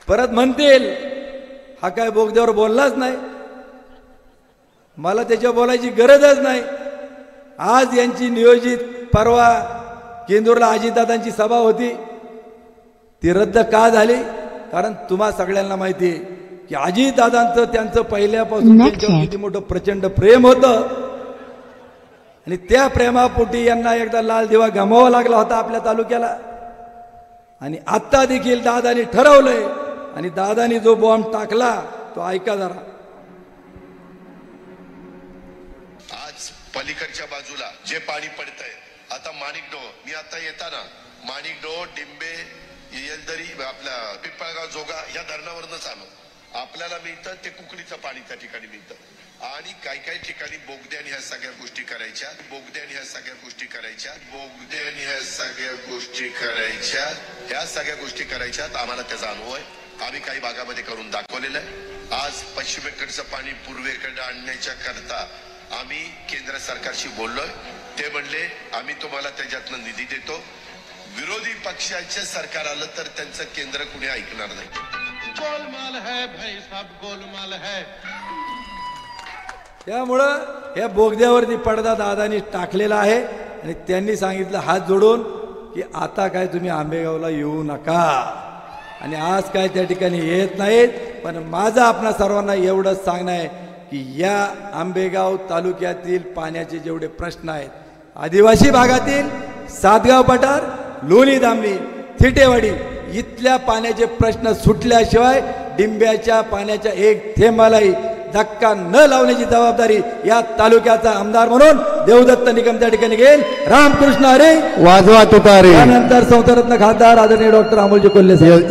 परत म्हणतील हा काय बोगद्यावर बोललाच नाही, मला त्याच्यावर बोलायची गरजच नाही। आज यांची नियोजित परवा केंदूरला अजितदादांची सभा होती, ती रद्द का झाली? कारण तुम्हा सगळ्यांना माहिती आहे की अजितदादांचं त्यांचं पहिल्यापासून त्यांच्यावर किती मोठं प्रचंड प्रेम होतं आणि त्या प्रेमापोटी यांना एकदा लाल दिवा गमावा लागला होता आपल्या तालुक्याला। आणि आता देखील दादानी ठरवलंय आणि दादानी जो बॉम्ब टाकला तो ऐका जरा। आज पलीकडच्या बाजूला जे पाणी पडतंय, आता माणिकडोह, मी आता येताना माणिकडोह, डिंबे, येलदरी, आपल्या पिंपळगाव, जोगा या धरणावरच आलो। आपल्याला मिळतं ते कुकडीचं पाणी त्या ठिकाणी मिळतं आणि काही काही ठिकाणी बोगद्याने ह्या सगळ्या गोष्टी करायच्या, बोगद्याने ह्या सगळ्या गोष्टी करायच्या, बोगद्याने ह्या सगळ्या गोष्टी करायच्या, ह्या सगळ्या गोष्टी करायच्या। आम्हाला त्याचा अनुभव आहे, आम्ही काही भागामध्ये करून दाखवलेलं आहे। आज पश्चिमेकडचं पाणी पूर्वेकडे आणण्याच्या करता आम्ही केंद्र सरकारशी बोललोय, ते म्हणले आम्ही तुम्हाला त्याच्यातनं निधी देतो। विरोधी पक्षाचे सरकार आलं तर त्यांचं केंद्र कुणी ऐकणार नाही। गोलमाल है भाई साहब, गोलमाल है। त्यामुळं या बोगद्यावरती पडदा दादानी टाकलेला आहे आणि त्यांनी सांगितलं हात जोडून की आता काय तुम्ही आंबेगावला येऊ नका आणि आज काय त्या ठिकाणी येत नाहीत। पण माझं आपणा सर्वांना एवढंच सांगणं आहे की या आंबेगाव तालुक्यातील पाण्याचे जेवढे प्रश्न आहेत, आदिवासी भागातील सातगाव पठार, लोणी दामली, थिटेवाडी इथल्या पाण्याचे प्रश्न सुटल्याशिवाय डिंब्याच्या पाण्याच्या एक थेंबालाही धक्का न लावण्याची जबाबदारी या तालुक्याचा आमदार म्हणून देवदत्त निकम त्या ठिकाणी घेईल। रामकृष्ण हरी, वाजवा तुतारी। त्यानंतर संतरत्न खासदार आदरणीय डॉक्टर अमोलजी कोल्हे साहेब।